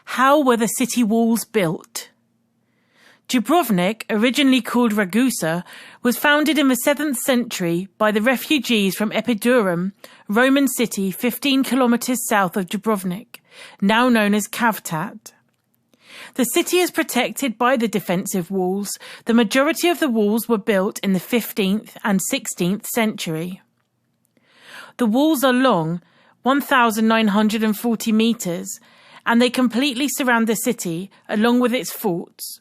How were the city walls built? Dubrovnik, originally called Ragusa, was founded in the 7th century by the refugees from Epidaurus, Roman city 15 kilometers south of Dubrovnik, now known as Cavtat. The city is protected by the defensive walls. The majority of the walls were built in the 15th and 16th century. The walls are long, 1,940 meters, and they completely surround the city along with its forts.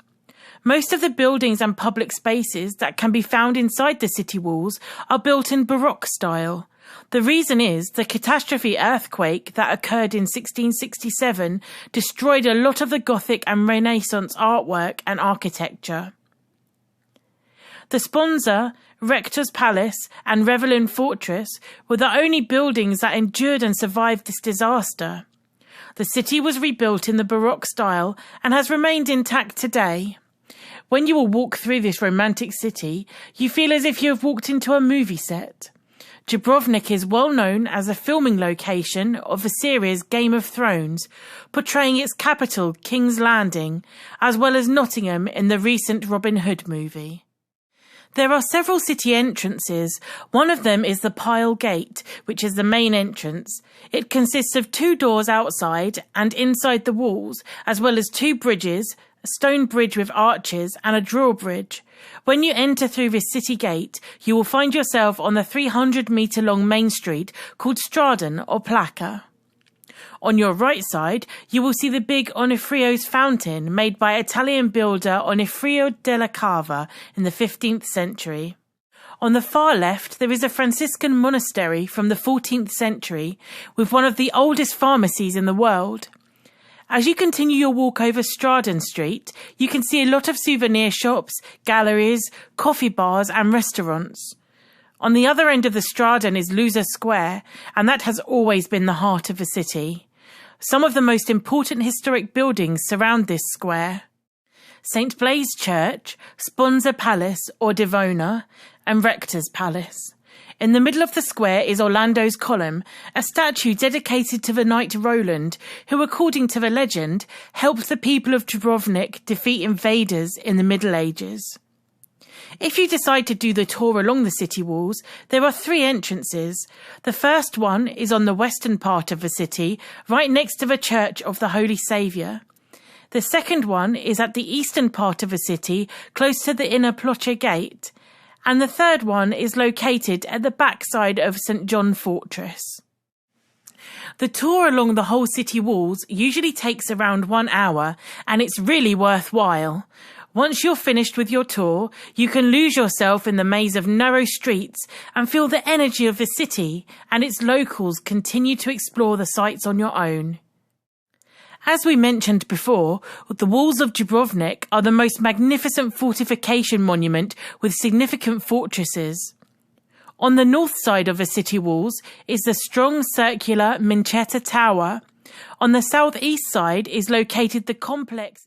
Most of the buildings and public spaces that can be found inside the city walls are built in Baroque style. The reason is the catastrophe earthquake that occurred in 1667 destroyed a lot of the Gothic and Renaissance artwork and architecture. The Sponza, Rector's Palace and Revelin Fortress were the only buildings that endured and survived this disaster. The city was rebuilt in the Baroque style and has remained intact today. When you will walk through this romantic city, you feel as if you have walked into a movie set. Dubrovnik is well known as a filming location of the series Game of Thrones, portraying its capital, King's Landing, as well as Nottingham in the recent Robin Hood movie. There are several city entrances. One of them is the Pile Gate, which is the main entrance. It consists of 2 doors outside and inside the walls, as well as 2 bridges, a stone bridge with arches and a drawbridge. When you enter through this city gate, you will find yourself on the 300-metre-long main street called Stradon or Placa. On your right side, you will see the big Onofrio's fountain made by Italian builder Onofrio della Cava in the 15th century. On the far left, there is a Franciscan monastery from the 14th century with one of the oldest pharmacies in the world. As you continue your walk over Stradon Street, you can see a lot of souvenir shops, galleries, coffee bars and restaurants. On the other end of the Stradon is Lusa Square, and that has always been the heart of the city. Some of the most important historic buildings surround this square. St. Blaise Church, Sponza Palace or Divona, and Rector's Palace. In the middle of the square is Orlando's Column, a statue dedicated to the knight Roland, who, according to the legend, helped the people of Dubrovnik defeat invaders in the Middle Ages. If you decide to do the tour along the city walls, there are 3 entrances. The first one is on the western part of the city, right next to the Church of the Holy Saviour. The second one is at the eastern part of the city, close to the inner Ploče Gate. And the third one is located at the backside of St. John Fortress. The tour along the whole city walls usually takes around 1 hour, and it's really worthwhile. Once you're finished with your tour, you can lose yourself in the maze of narrow streets and feel the energy of the city, and its locals continue to explore the sights on your own. As we mentioned before, the walls of Dubrovnik are the most magnificent fortification monument with significant fortresses. On the north side of the city walls is the strong circular Mincheta Tower. On the southeast side is located the complex